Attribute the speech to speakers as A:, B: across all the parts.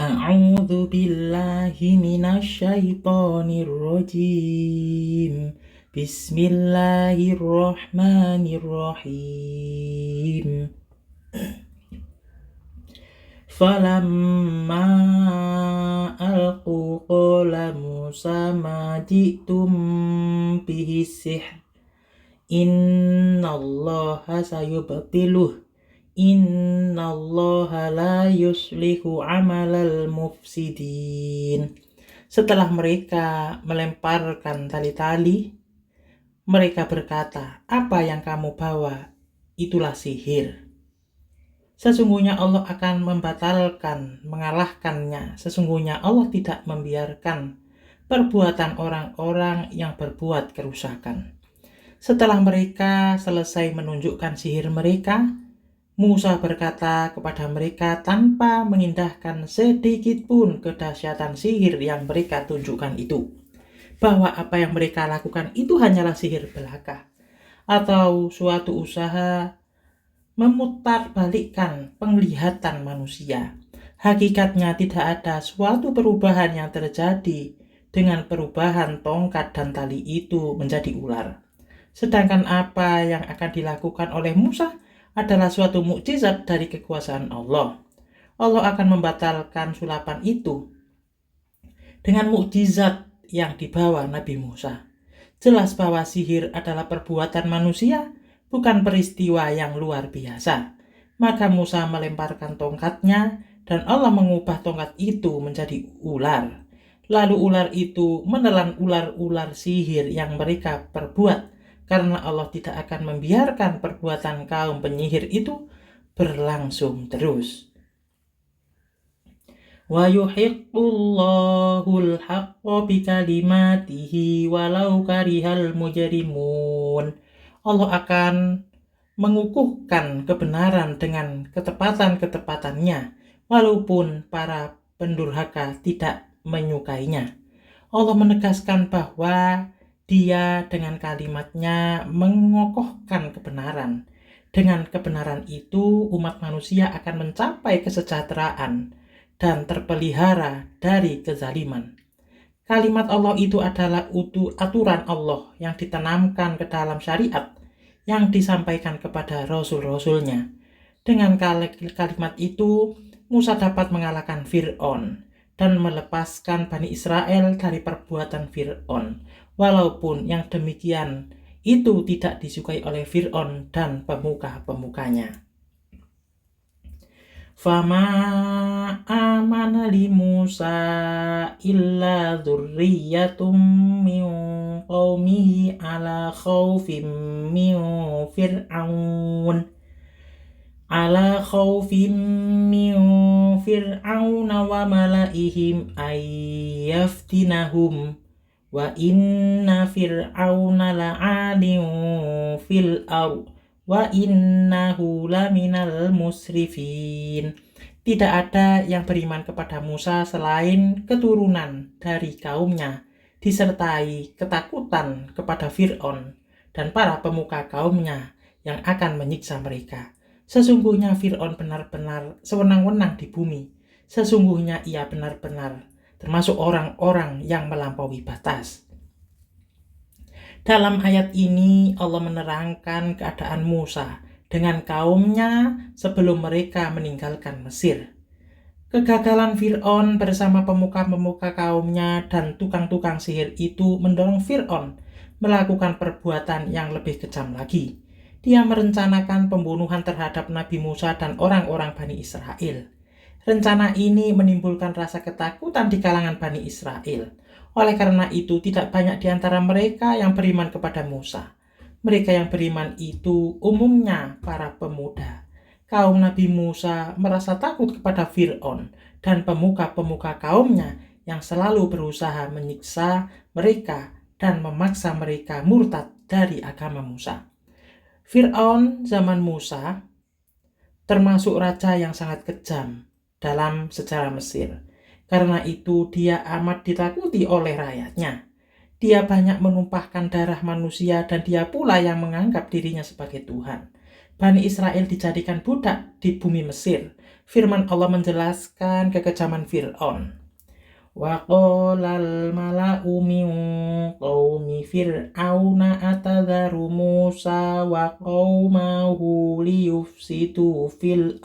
A: A'udzu billahi minasyaitonir rajim. Bismillahirrahmanirrahim. Falamma alqu qala Musa ma ji'tum bihi sihr. Innallaha sayubtiluh. Innallaha la yuslihu amalal mufsidin. Setelah mereka melemparkan tali-tali, mereka berkata, "Apa yang kamu bawa? Itulah sihir. Sesungguhnya Allah akan membatalkan, mengalahkannya. Sesungguhnya Allah tidak membiarkan perbuatan orang-orang yang berbuat kerusakan." Setelah mereka selesai menunjukkan sihir mereka, Musa berkata kepada mereka tanpa mengindahkan sedikit pun kedahsyatan sihir yang mereka tunjukkan itu, bahwa apa yang mereka lakukan itu hanyalah sihir belaka atau suatu usaha memutarbalikkan penglihatan manusia. Hakikatnya tidak ada suatu perubahan yang terjadi dengan perubahan tongkat dan tali itu menjadi ular. Sedangkan apa yang akan dilakukan oleh Musa adalah suatu mukjizat dari kekuasaan Allah. Allah akan membatalkan sulapan itu dengan mukjizat yang dibawa Nabi Musa. Jelas bahwa sihir adalah perbuatan manusia, bukan peristiwa yang luar biasa. Maka Musa melemparkan tongkatnya dan Allah mengubah tongkat itu menjadi ular. Lalu ular itu menelan ular-ular sihir yang mereka perbuat, karena Allah tidak akan membiarkan perbuatan kaum penyihir itu berlangsung terus. Wa yuhiqqullahul haqqa bikalimatihi walau karihal mujrimun. Allah akan mengukuhkan kebenaran dengan ketepatan-ketepatannya, walaupun para pendurhaka tidak menyukainya. Allah menegaskan bahwa Dia dengan kalimatnya mengokohkan kebenaran. Dengan kebenaran itu, umat manusia akan mencapai kesejahteraan dan terpelihara dari kezaliman. Kalimat Allah itu adalah aturan Allah yang ditanamkan ke dalam syariat yang disampaikan kepada rasul-rasulnya. Dengan kalimat itu, Musa dapat mengalahkan Fir'aun dan melepaskan Bani Israel dari perbuatan Fir'aun. Walaupun yang demikian itu tidak disukai oleh Fir'aun dan pemuka-pemukanya. Fama amana li Musa illa dzurriyyatum min qaumihi ala khaufim min fir'auna wa malaihim ayyaftinahum wa inna fir'auna la'alim fil ardh wa innahu laminal musrifin. Tidak ada yang beriman kepada Musa selain keturunan dari kaumnya, disertai ketakutan kepada Fir'aun dan para pemuka kaumnya yang akan menyiksa mereka. Sesungguhnya Fir'aun benar-benar sewenang-wenang di bumi. Sesungguhnya ia benar-benar termasuk orang-orang yang melampaui batas. Dalam ayat ini Allah menerangkan keadaan Musa dengan kaumnya sebelum mereka meninggalkan Mesir. Kegagalan Fir'aun bersama pemuka-pemuka kaumnya dan tukang-tukang sihir itu mendorong Fir'aun melakukan perbuatan yang lebih kejam lagi. Dia merencanakan pembunuhan terhadap Nabi Musa dan orang-orang Bani Israel. Rencana ini menimbulkan rasa ketakutan di kalangan Bani Israel. Oleh karena itu, tidak banyak di antara mereka yang beriman kepada Musa. Mereka yang beriman itu umumnya para pemuda. Kaum Nabi Musa merasa takut kepada Fir'aun dan pemuka-pemuka kaumnya yang selalu berusaha menyiksa mereka dan memaksa mereka murtad dari agama Musa. Fir'aun zaman Musa termasuk raja yang sangat kejam dalam sejarah Mesir. Karena itu dia amat ditakuti oleh rakyatnya. Dia banyak menumpahkan darah manusia dan dia pula yang menganggap dirinya sebagai Tuhan. Bani Israel dijadikan budak di bumi Mesir. Firman Allah menjelaskan kekejaman Fir'aun. Wa qalal mala'u min qaumi fir'auna atadharu Musa wa qaumahu liyufsidu fil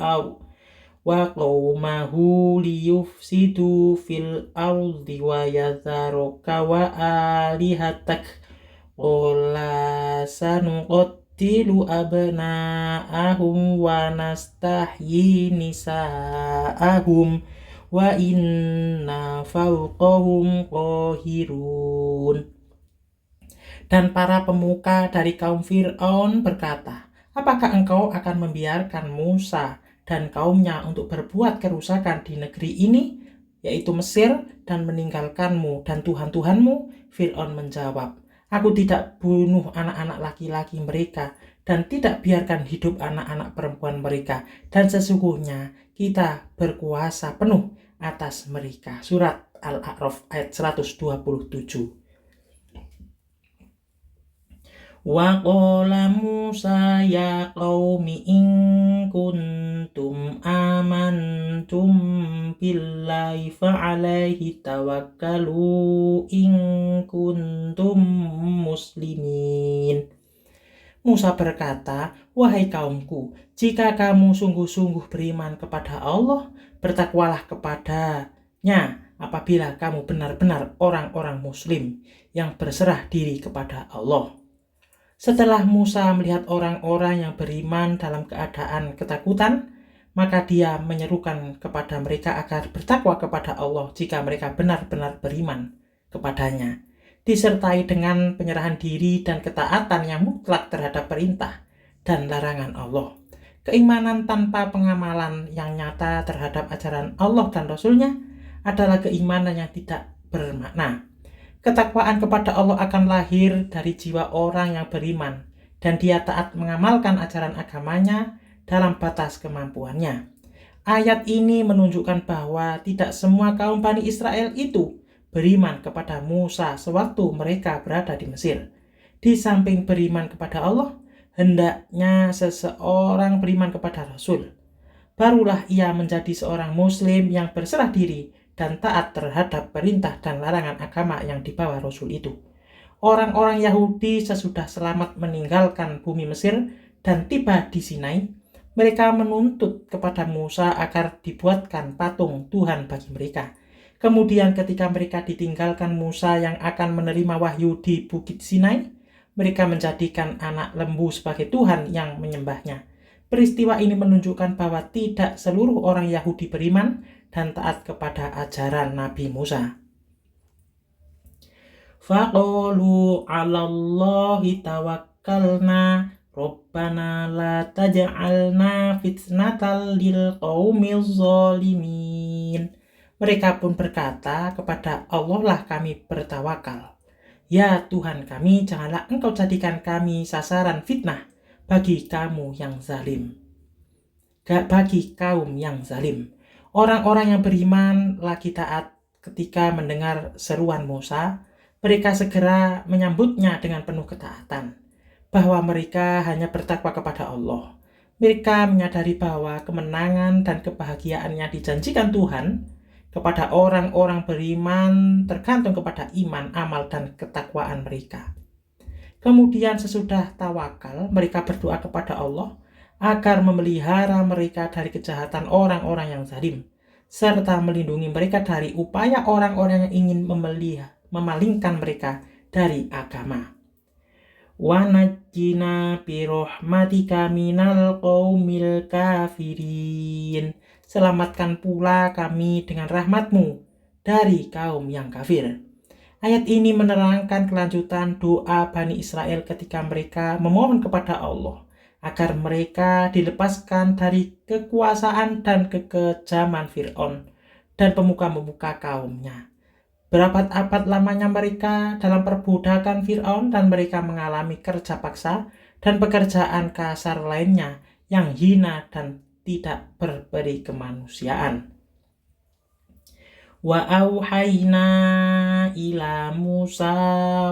A: ardi wa yadharuka wa alihatak qala sanuqattilu abna'ahum wa nastahyi nisa'ahum wa inna fawqahum qahirun. Dan para pemuka dari kaum Fir'aun berkata, apakah engkau akan membiarkan Musa dan kaumnya untuk berbuat kerusakan di negeri ini, yaitu Mesir, dan meninggalkanmu dan Tuhan-Tuhanmu? Fir'aun menjawab, aku tidak bunuh anak-anak laki-laki mereka dan tidak biarkan hidup anak-anak perempuan mereka, dan sesungguhnya kita berkuasa penuh atas mereka. Surat Al-A'raf ayat 127. Wa qala Musa ya qaumi in kuntum amantum billahi fa'alaihi tawakkalu in kuntum muslimin. Musa berkata, wahai kaumku, jika kamu sungguh-sungguh beriman kepada Allah, bertakwalah kepadanya apabila kamu benar-benar orang-orang muslim yang berserah diri kepada Allah. Setelah Musa melihat orang-orang yang beriman dalam keadaan ketakutan, maka dia menyerukan kepada mereka agar bertakwa kepada Allah jika mereka benar-benar beriman kepadanya, disertai dengan penyerahan diri dan ketaatan yang mutlak terhadap perintah dan larangan Allah. Keimanan tanpa pengamalan yang nyata terhadap ajaran Allah dan Rasul-Nya adalah keimanan yang tidak bermakna. Ketakwaan kepada Allah akan lahir dari jiwa orang yang beriman, dan dia taat mengamalkan ajaran agamanya dalam batas kemampuannya. Ayat ini menunjukkan bahwa tidak semua kaum Bani Israel itu beriman kepada Musa sewaktu mereka berada di Mesir. Di samping beriman kepada Allah, hendaknya seseorang beriman kepada Rasul. Barulah ia menjadi seorang muslim yang berserah diri dan taat terhadap perintah dan larangan agama yang dibawa Rasul itu. Orang-orang Yahudi sesudah selamat meninggalkan bumi Mesir dan tiba di Sinai, mereka menuntut kepada Musa agar dibuatkan patung Tuhan bagi mereka. Kemudian ketika mereka ditinggalkan Musa yang akan menerima wahyu di Bukit Sinai, mereka menjadikan anak lembu sebagai Tuhan yang menyembahnya. Peristiwa ini menunjukkan bahwa tidak seluruh orang Yahudi beriman dan taat kepada ajaran Nabi Musa. Faqalu 'alallahi tawakkalna Rabbana la taj'alna fitnatal lil qaumiz zalimin. Mereka pun berkata, kepada Allah lah kami bertawakal. Ya Tuhan kami, janganlah Engkau jadikan kami sasaran fitnah bagi kaum yang zalim. Orang-orang yang beriman lagi taat ketika mendengar seruan Musa, mereka segera menyambutnya dengan penuh ketaatan, bahwa mereka hanya bertakwa kepada Allah. Mereka menyadari bahwa kemenangan dan kebahagiaan yang dijanjikan Tuhan kepada orang-orang beriman tergantung kepada iman, amal, dan ketakwaan mereka. Kemudian sesudah tawakal, mereka berdoa kepada Allah agar memelihara mereka dari kejahatan orang-orang yang zalim, serta melindungi mereka dari upaya orang-orang yang ingin memalingkan mereka dari agama. Wa najjina bi rahmatika minal qaumil kafirin. Selamatkan pula kami dengan rahmat-Mu dari kaum yang kafir. Ayat ini menerangkan kelanjutan doa Bani Israel ketika mereka memohon kepada Allah agar mereka dilepaskan dari kekuasaan dan kekejaman Fir'aun dan pemuka-pemuka kaumnya. Berabad-abad lamanya mereka dalam perbudakan Fir'aun dan mereka mengalami kerja paksa dan pekerjaan kasar lainnya yang hina dan tidak berberi kemanusiaan. Wa auhayna ila Musa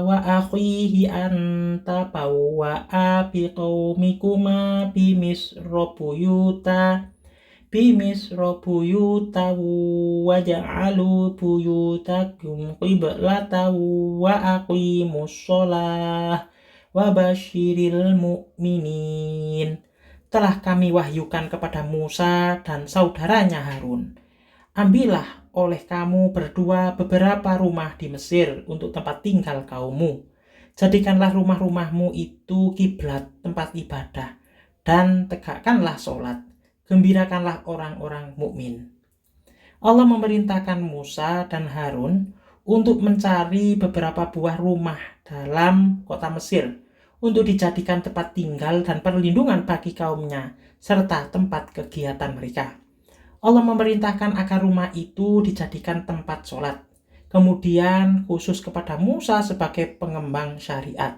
A: wa akhihi anta bawwa'a biqaumikuma bimisra buyuta. bimisra buyuta waja'alu buyutakum qiblata wa aqimus shalah wa basyiril mu'minin. Telah kami wahyukan kepada Musa dan saudaranya Harun, ambillah oleh kamu berdua beberapa rumah di Mesir untuk tempat tinggal kaummu. Jadikanlah rumah-rumahmu itu kiblat tempat ibadah dan tegakkanlah sholat. Gembirakanlah orang-orang mukmin. Allah memerintahkan Musa dan Harun untuk mencari beberapa buah rumah dalam kota Mesir untuk dijadikan tempat tinggal dan perlindungan bagi kaumnya serta tempat kegiatan mereka. Allah memerintahkan agar rumah itu dijadikan tempat sholat. Kemudian khusus kepada Musa sebagai pengembang syariat,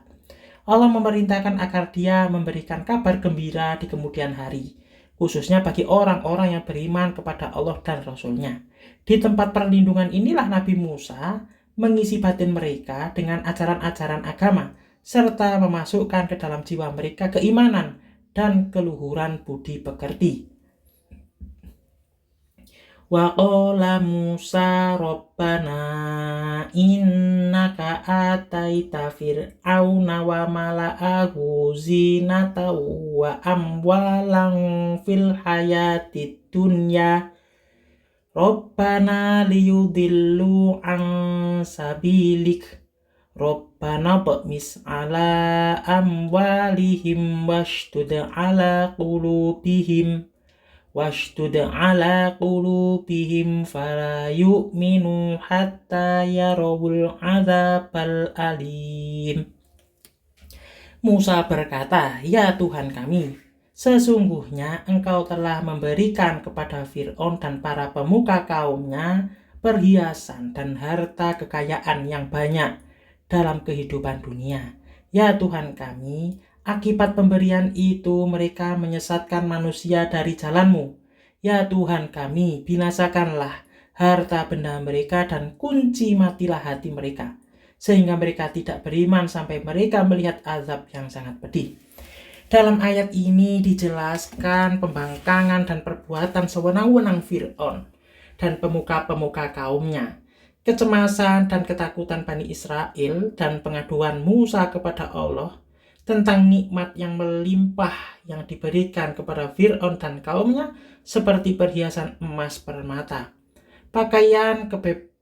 A: Allah memerintahkan agar dia memberikan kabar gembira di kemudian hari, khususnya bagi orang-orang yang beriman kepada Allah dan Rasul-Nya. Di tempat perlindungan inilah Nabi Musa mengisi batin mereka dengan ajaran-ajaran agama, serta memasukkan ke dalam jiwa mereka keimanan dan keluhuran budi pekerti. Wa qala Musa Rabbana innaka ataita fir'auna wa mala'ahu zinata wa amwalan fil hayatid dunya Rabbana liyudillu an sabilik Rabbana ba'mis ala amwalihim washdud ala qulubihim fala yu'minu hatta yarawul adzabal alim. Musa berkata, "Ya Tuhan kami, sesungguhnya Engkau telah memberikan kepada Fir'aun dan para pemuka kaumnya perhiasan dan harta kekayaan yang banyak dalam kehidupan dunia. Ya Tuhan kami, akibat pemberian itu mereka menyesatkan manusia dari jalan-Mu. Ya Tuhan kami, binasakanlah harta benda mereka dan kunci matilah hati mereka, sehingga mereka tidak beriman sampai mereka melihat azab yang sangat pedih." Dalam ayat ini dijelaskan pembangkangan dan perbuatan sewenang-wenang Fir'aun dan pemuka-pemuka kaumnya, kecemasan dan ketakutan Bani Israel, dan pengaduan Musa kepada Allah tentang nikmat yang melimpah yang diberikan kepada Fir'aun dan kaumnya, seperti perhiasan emas permata, pakaian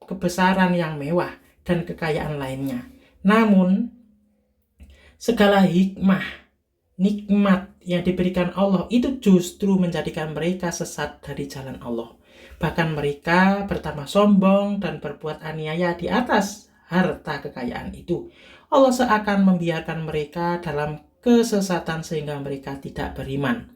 A: kebesaran yang mewah, dan kekayaan lainnya. Namun, segala nikmat yang diberikan Allah itu justru menjadikan mereka sesat dari jalan Allah. Bahkan mereka bertambah sombong dan berbuat aniaya di atas harta kekayaan itu. Allah seakan membiarkan mereka dalam kesesatan sehingga mereka tidak beriman.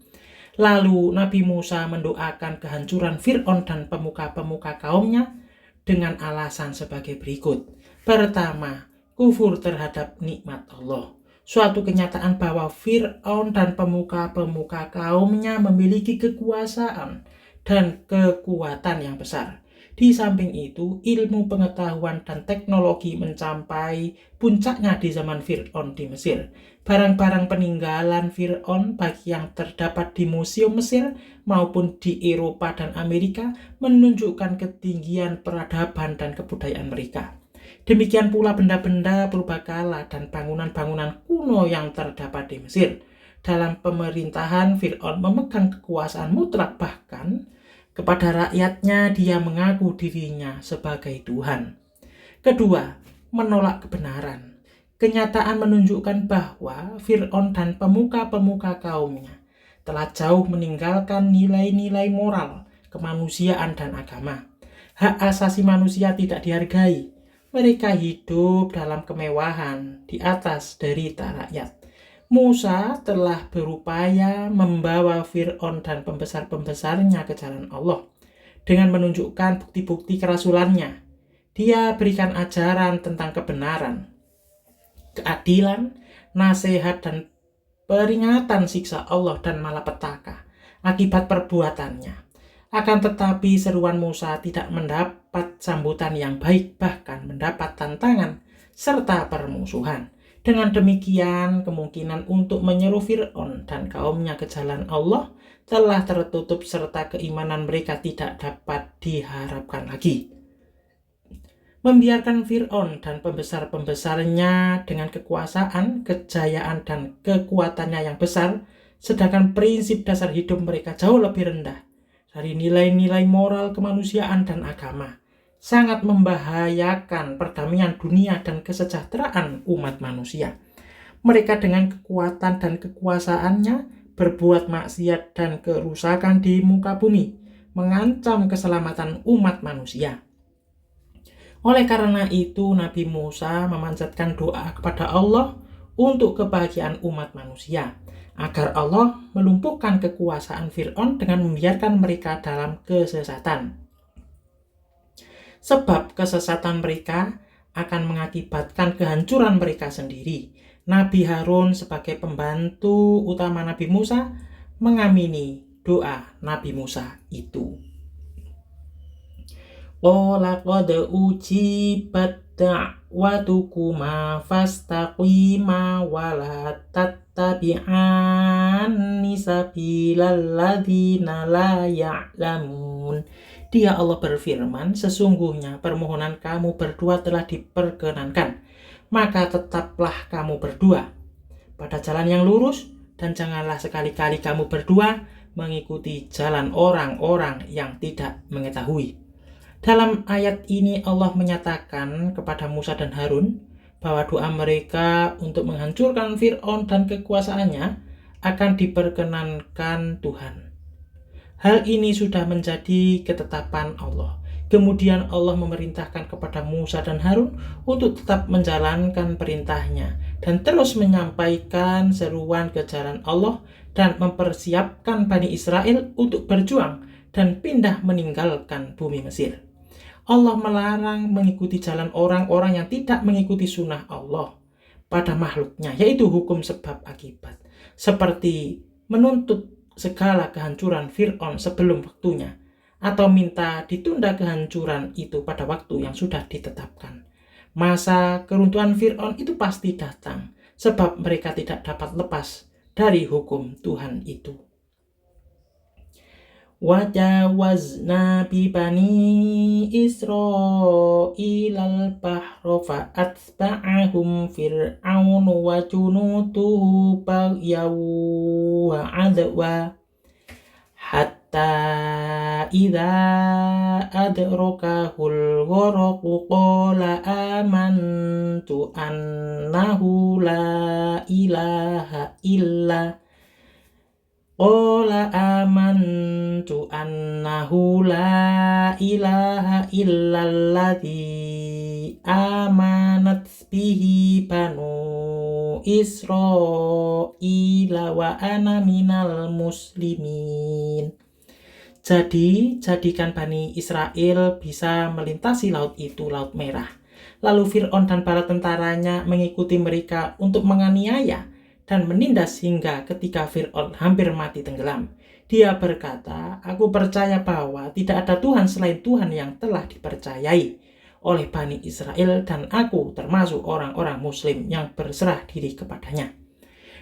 A: Lalu Nabi Musa mendoakan kehancuran Fir'aun dan pemuka-pemuka kaumnya dengan alasan sebagai berikut. Pertama, kufur terhadap nikmat Allah. Suatu kenyataan bahwa Fir'aun dan pemuka-pemuka kaumnya memiliki kekuasaan dan kekuatan yang besar. Di samping itu, ilmu pengetahuan dan teknologi mencapai puncaknya di zaman Fir'aun di Mesir. Barang-barang peninggalan Fir'aun, baik yang terdapat di Museum Mesir maupun di Eropa dan Amerika, menunjukkan ketinggian peradaban dan kebudayaan mereka. Demikian pula benda-benda purbakala dan bangunan-bangunan kuno yang terdapat di Mesir. Dalam pemerintahan, Fir'aun memegang kekuasaan mutlak, bahkan kepada rakyatnya dia mengaku dirinya sebagai Tuhan. Kedua, menolak kebenaran. Kenyataan menunjukkan bahwa Fir'aun dan pemuka-pemuka kaumnya telah jauh meninggalkan nilai-nilai moral, kemanusiaan, dan agama. Hak asasi manusia tidak dihargai. Mereka hidup dalam kemewahan di atas derita rakyat. Musa telah berupaya membawa Fir'aun dan pembesar-pembesarnya ke jalan Allah dengan menunjukkan bukti-bukti kerasulannya. Dia berikan ajaran tentang kebenaran, keadilan, nasihat, dan peringatan siksa Allah dan malapetaka akibat perbuatannya. Akan tetapi seruan Musa tidak mendapat sambutan yang baik, bahkan mendapat tantangan serta permusuhan. Dengan demikian, kemungkinan untuk menyeru Fir'aun dan kaumnya ke jalan Allah telah tertutup serta keimanan mereka tidak dapat diharapkan lagi. Membiarkan Fir'aun dan pembesar-pembesarnya dengan kekuasaan, kejayaan, dan kekuatannya yang besar, sedangkan prinsip dasar hidup mereka jauh lebih rendah dari nilai-nilai moral kemanusiaan dan agama, sangat membahayakan perdamaian dunia dan kesejahteraan umat manusia. Mereka dengan kekuatan dan kekuasaannya berbuat maksiat dan kerusakan di muka bumi, mengancam keselamatan umat manusia. Oleh karena itu, Nabi Musa memanjatkan doa kepada Allah untuk kebahagiaan umat manusia, agar Allah melumpuhkan kekuasaan Fir'aun dengan membiarkan mereka dalam kesesatan. Sebab kesesatan mereka akan mengakibatkan kehancuran mereka sendiri. Nabi Harun sebagai pembantu utama Nabi Musa mengamini doa Nabi Musa itu. Qala qad ujibat da'watukuma fastaqima wa la tattabi'anni sabilal ladzina la ya'lamun. Dia Allah berfirman, sesungguhnya permohonan kamu berdua telah diperkenankan, maka tetaplah kamu berdua pada jalan yang lurus, dan janganlah sekali-kali kamu berdua mengikuti jalan orang-orang yang tidak mengetahui. Dalam ayat ini Allah menyatakan kepada Musa dan Harun bahwa doa mereka untuk menghancurkan Fir'aun dan kekuasaannya akan diperkenankan Tuhan. Hal ini sudah menjadi ketetapan Allah. Kemudian Allah memerintahkan kepada Musa dan Harun untuk tetap menjalankan perintahnya dan terus menyampaikan seruan ke jalan Allah dan mempersiapkan Bani Israel untuk berjuang dan pindah meninggalkan bumi Mesir. Allah melarang mengikuti jalan orang-orang yang tidak mengikuti sunnah Allah pada makhluknya, yaitu hukum sebab akibat, seperti menuntut segala kehancuran Fir'aun sebelum waktunya, atau minta ditunda kehancuran itu pada waktu yang sudah ditetapkan. Masa keruntuhan Fir'aun itu pasti datang, sebab mereka tidak dapat lepas dari hukum Tuhan itu. Wajawazna bi bani Israilal bahra fa'atba'ahum fir'aun wa junuduhu baghyaw wa 'adwa hatta idza adrakahul gharaqu qala amantu annahu la ilaha illa Qala amantu annahu la ilaha illalladzi amanat bihi banu Israila wa ana minal muslimin. Jadi, jadikan Bani Israel bisa melintasi laut itu, Laut Merah. Lalu Fir'aun dan para tentaranya mengikuti mereka untuk menganiaya dan menindas hingga ketika Fir'aun hampir mati tenggelam. Dia berkata, aku percaya bahwa tidak ada Tuhan selain Tuhan yang telah dipercayai oleh Bani Israel, dan aku termasuk orang-orang muslim yang berserah diri kepadanya.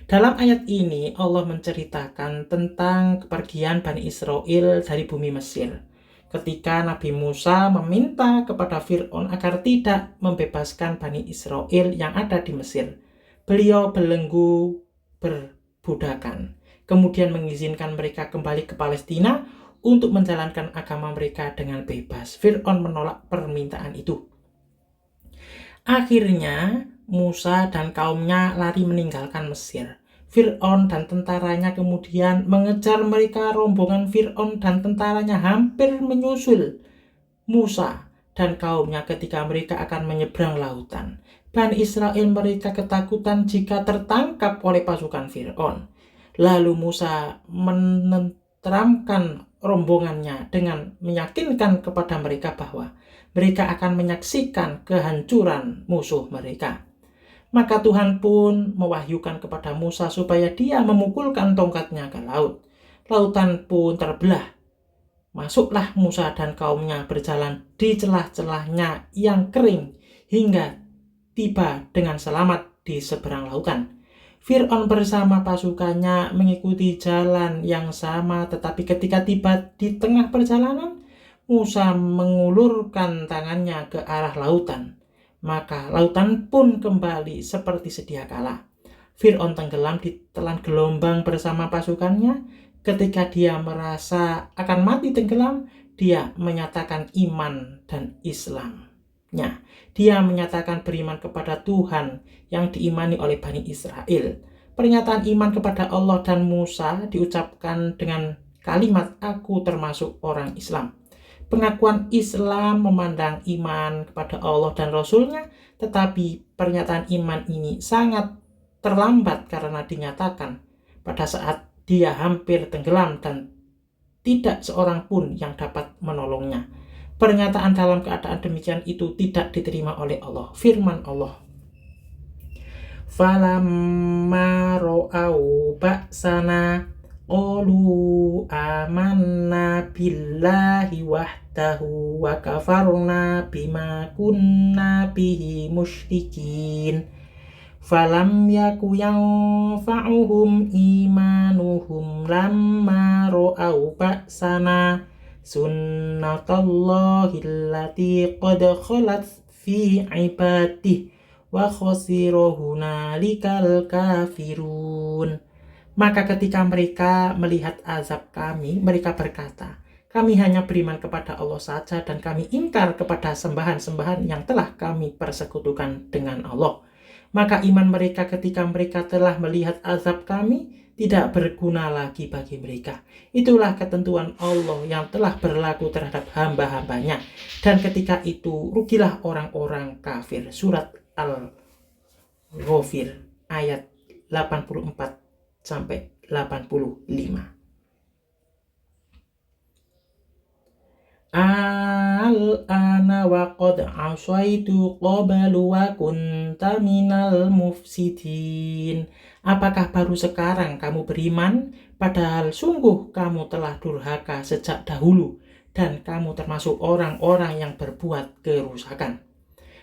A: Dalam ayat ini Allah menceritakan tentang kepergian Bani Israel dari bumi Mesir. Ketika Nabi Musa meminta kepada Fir'aun agar tidak membebaskan Bani Israel yang ada di Mesir, beliau belenggu berbudakan, kemudian mengizinkan mereka kembali ke Palestina untuk menjalankan agama mereka dengan bebas. Fir'aun menolak permintaan itu. Akhirnya Musa dan kaumnya lari meninggalkan Mesir. Fir'aun dan tentaranya kemudian mengejar mereka. Rombongan Fir'aun dan tentaranya hampir menyusul Musa dan kaumnya ketika mereka akan menyeberang lautan. Bani Israel mereka ketakutan jika tertangkap oleh pasukan Fir'aun. Lalu Musa menenteramkan rombongannya dengan meyakinkan kepada mereka bahwa mereka akan menyaksikan kehancuran musuh mereka. Maka Tuhan pun mewahyukan kepada Musa supaya dia memukulkan tongkatnya ke laut. Lautan pun terbelah. Masuklah Musa dan kaumnya berjalan di celah-celahnya yang kering hingga tiba dengan selamat di seberang lautan. Fir'aun bersama pasukannya mengikuti jalan yang sama, tetapi ketika tiba di tengah perjalanan, Musa mengulurkan tangannya ke arah lautan. Maka lautan pun kembali seperti sedia kala. Fir'aun tenggelam di telan gelombang bersama pasukannya. Ketika dia merasa akan mati tenggelam, dia menyatakan iman dan Islamnya. Dia menyatakan beriman kepada Tuhan yang diimani oleh Bani Israel. Pernyataan iman kepada Allah dan Musa diucapkan dengan kalimat "Aku termasuk orang Islam". Pengakuan Islam memandang iman kepada Allah dan Rasul-Nya, tetapi pernyataan iman ini sangat terlambat karena dinyatakan pada saat dia hampir tenggelam dan tidak seorang pun yang dapat menolongnya. Pernyataan dalam keadaan demikian itu tidak diterima oleh Allah. Firman Allah, "Falamma ra'au ba'sana qalu amanna billahi wahdahu wa kafarna bima kunna bihi musyrikin. Falam yaku yanfa'uhum imanuhum lamma ra'au ba'sana sunnatallahi allati qad khalat fi ibadihi wa khasira hunalikal kafirun." Maka ketika mereka melihat azab kami, mereka berkata, "Kami hanya beriman kepada Allah saja dan kami ingkar kepada sembahan-sembahan yang telah kami persekutukan dengan Allah." Maka iman mereka ketika mereka telah melihat azab kami tidak berguna lagi bagi mereka. Itulah ketentuan Allah yang telah berlaku terhadap hamba-hambanya. Dan ketika itu rugilah orang-orang kafir. Surat Al-Ghafir ayat 84-85. Al-ana wa qad asaitu qablu wa kunta minal mufsidin. Apakah baru sekarang kamu beriman, padahal sungguh kamu telah durhaka sejak dahulu, dan kamu termasuk orang-orang yang berbuat kerusakan.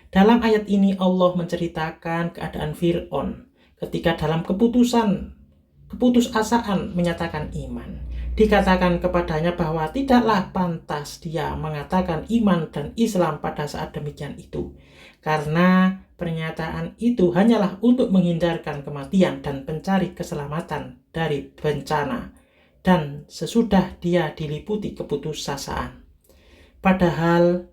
A: Dalam ayat ini Allah menceritakan keadaan Fir'aun ketika dalam keputusasaan menyatakan iman. Dikatakan kepadanya bahwa tidaklah pantas dia mengatakan iman dan Islam pada saat demikian itu, karena pernyataan itu hanyalah untuk menghindarkan kematian dan mencari keselamatan dari bencana, dan sesudah dia diliputi keputusasaan. Padahal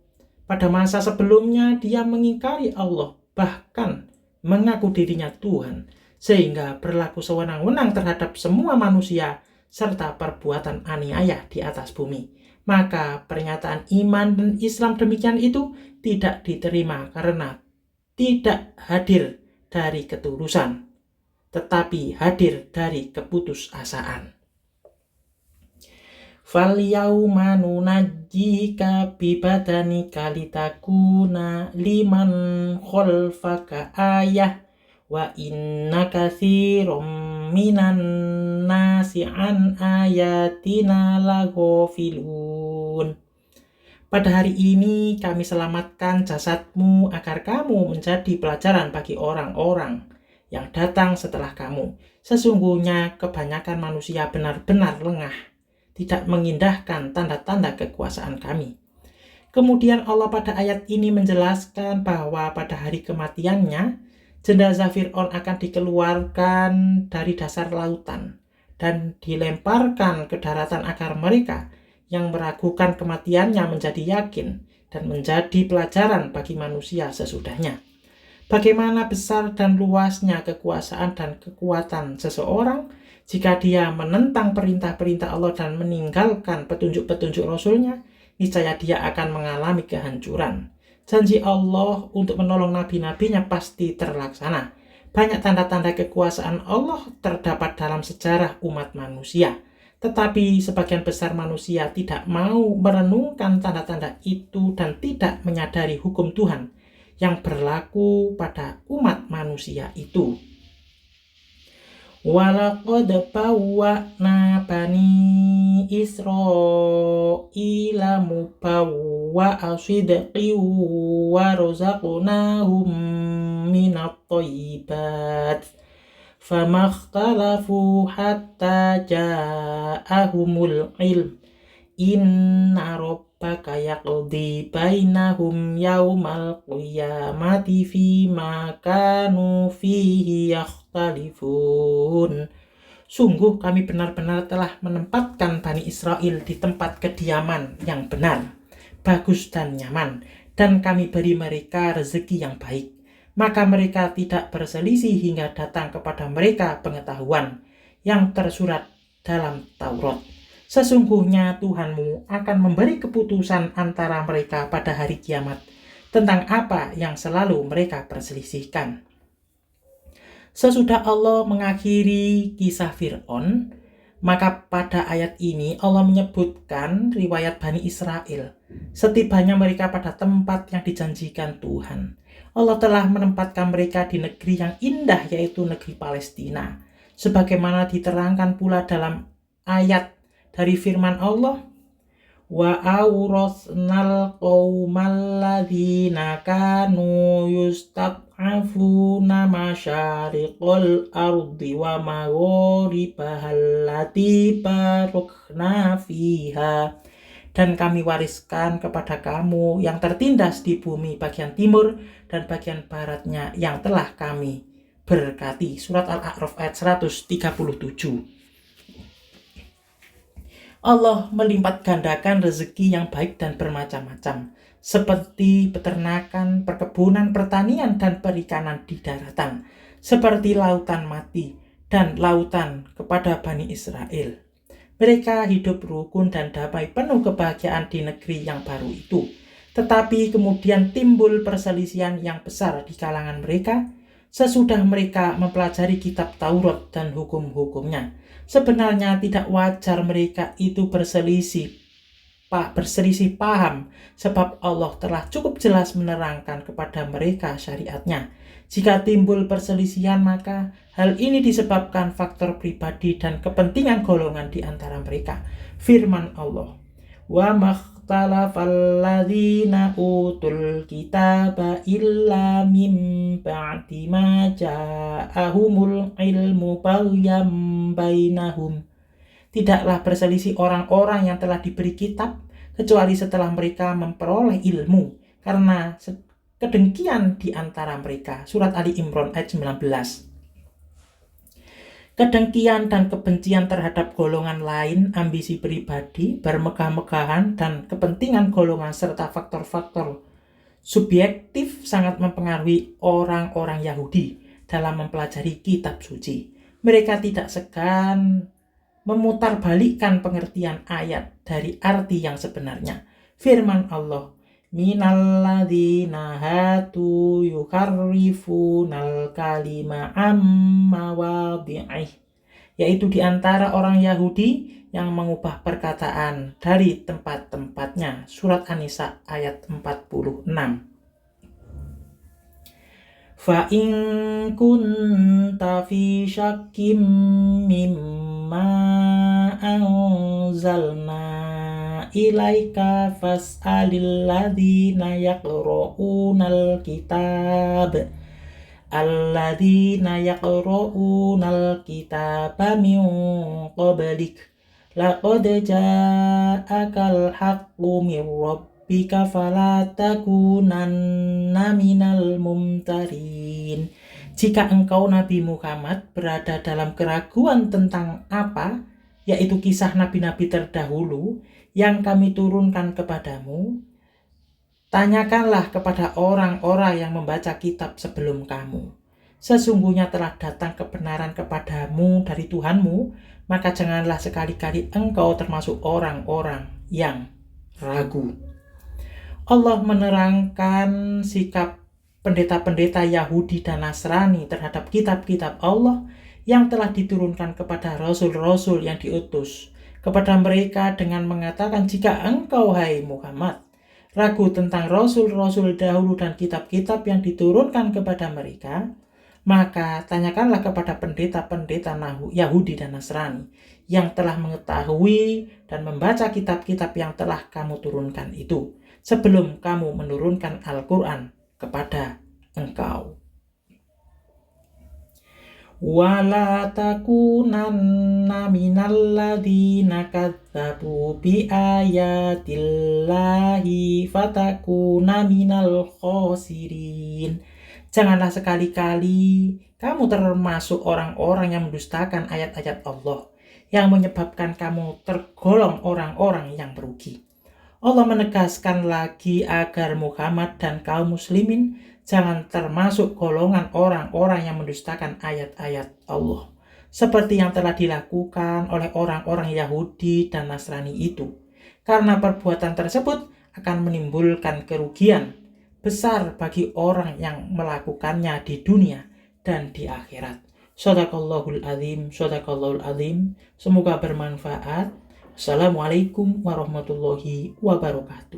A: pada masa sebelumnya dia mengingkari Allah, bahkan mengaku dirinya Tuhan, sehingga berlaku sewenang-wenang terhadap semua manusia serta perbuatan aniaya di atas bumi. Maka pernyataan iman dan Islam demikian itu tidak diterima karena tidak hadir dari ketulusan, tetapi hadir dari keputusasaan. "Falyauma nunajjika bibadanika litakuna liman khalfaka ayah wa inna katsiran minan nasi an ayatina laghafilun." Pada hari ini kami selamatkan jasadmu agar kamu menjadi pelajaran bagi orang-orang yang datang setelah kamu. Sesungguhnya kebanyakan manusia benar-benar lengah, tidak mengindahkan tanda-tanda kekuasaan kami. Kemudian Allah pada ayat ini menjelaskan bahwa pada hari kematiannya, jenazah Fir'aun akan dikeluarkan dari dasar lautan dan dilemparkan ke daratan agar mereka yang meragukan kematiannya menjadi yakin dan menjadi pelajaran bagi manusia sesudahnya. Bagaimana besar dan luasnya kekuasaan dan kekuatan seseorang jika dia menentang perintah-perintah Allah dan meninggalkan petunjuk-petunjuk Rasul-Nya, niscaya dia akan mengalami kehancuran. Janji Allah untuk menolong nabi-nabinya pasti terlaksana. Banyak tanda-tanda kekuasaan Allah terdapat dalam sejarah umat manusia. Tetapi sebagian besar manusia tidak mau merenungkan tanda-tanda itu dan tidak menyadari hukum Tuhan yang berlaku pada umat manusia itu. "Walaqad bawwa'na bani Israila mubawwa'a sidqin wa razaqnahum minat thayyibat famakhtalafu hatta ja'ahumul ilm inna rabbaka yaqdi bainahum yaumal qiyamati fima kanu fihi yakhtalifun. Sungguh kami benar-benar telah menempatkan Bani Israel di tempat kediaman yang benar, bagus dan nyaman, dan kami beri mereka rezeki yang baik. Maka mereka tidak berselisih hingga datang kepada mereka pengetahuan yang tersurat dalam Taurat. Sesungguhnya Tuhanmu akan memberi keputusan antara mereka pada hari kiamat tentang apa yang selalu mereka perselisihkan. Sesudah Allah mengakhiri kisah Fir'aun, maka pada ayat ini Allah menyebutkan riwayat Bani Israel. Setibanya mereka pada tempat yang dijanjikan Tuhan, Allah telah menempatkan mereka di negeri yang indah, yaitu negeri Palestina. Sebagaimana diterangkan pula dalam ayat dari firman Allah, wa awrasnal qaumal ladzina kanu yustad'afuna masyariqal ardi wa magharibahal lati barakna fiha. Dan kami wariskan kepada kamu yang tertindas di bumi bagian timur dan bagian baratnya yang telah kami berkati. Surat Al-A'raf ayat 137. Allah melipat gandakan rezeki yang baik dan bermacam-macam, seperti peternakan, perkebunan, pertanian, dan perikanan di daratan, seperti lautan mati dan lautan kepada Bani Israel. Mereka hidup rukun dan damai, penuh kebahagiaan di negeri yang baru itu. Tetapi kemudian timbul perselisihan yang besar di kalangan mereka sesudah mereka mempelajari kitab Taurat dan hukum-hukumnya. Sebenarnya tidak wajar mereka itu berselisih paham, sebab Allah telah cukup jelas menerangkan kepada mereka syariatnya. Jika timbul perselisihan, maka hal ini disebabkan faktor pribadi dan kepentingan golongan di antara mereka. Firman Allah, wa makhtalafal ladzina utul kitaba illa min ba'di ma ja'ahumul ilmu baghyan bainahum. Tidaklah berselisih orang-orang yang telah diberi kitab kecuali setelah mereka memperoleh ilmu karena kedengkian di antara mereka. Surat Ali Imran ayat 19. Kedengkian dan kebencian terhadap golongan lain, ambisi pribadi, bermegah-megahan, dan kepentingan golongan serta faktor-faktor subjektif sangat mempengaruhi orang-orang Yahudi dalam mempelajari kitab suci. Mereka tidak segan memutarbalikkan pengertian ayat dari arti yang sebenarnya. Firman Allah, minalladzina hatu yuharrifunal kalima amma wadhi'ih, yaitu di antara orang Yahudi yang mengubah perkataan dari tempat-tempatnya. Surat An-Nisa ayat 46. Fa in kunta fi syakkim mimma anzalna ilaika fas'alil ladzina yaqra'unal kitab alladzina yaqra'unal kitaba min qablik laqad ja'akal haqqu min rabbika fala takunanna minal mumtarin. Jika engkau Nabi Muhammad berada dalam keraguan tentang apa, yaitu kisah nabi-nabi terdahulu yang kami turunkan kepadamu, tanyakanlah kepada orang-orang yang membaca kitab sebelum kamu. Sesungguhnya telah datang kebenaran kepadamu dari Tuhanmu, maka janganlah sekali-kali engkau termasuk orang-orang yang ragu. Allah menerangkan sikap pendeta-pendeta Yahudi dan Nasrani terhadap kitab-kitab Allah yang telah diturunkan kepada rasul-rasul yang diutus kepada mereka dengan mengatakan, jika engkau, hai Muhammad, ragu tentang rasul-rasul dahulu dan kitab-kitab yang diturunkan kepada mereka, maka tanyakanlah kepada pendeta-pendeta Yahudi dan Nasrani yang telah mengetahui dan membaca kitab-kitab yang telah kamu turunkan itu sebelum kamu menurunkan Al-Quran kepada engkau. wala takunanna minal ladzina kadzdzabu bi ayatillahi fatakuna minal khosirin. Janganlah sekali-kali kamu termasuk orang-orang yang mendustakan ayat-ayat Allah, yang menyebabkan kamu tergolong orang-orang yang merugi. Allah menegaskan lagi agar Muhammad dan kaum muslimin jangan termasuk golongan orang-orang yang mendustakan ayat-ayat Allah, seperti yang telah dilakukan oleh orang-orang Yahudi dan Nasrani itu, karena perbuatan tersebut akan menimbulkan kerugian besar bagi orang yang melakukannya di dunia dan di akhirat. Shadaqallahul azim, shadaqallahul azim. Semoga bermanfaat. Assalamualaikum warahmatullahi wabarakatuh.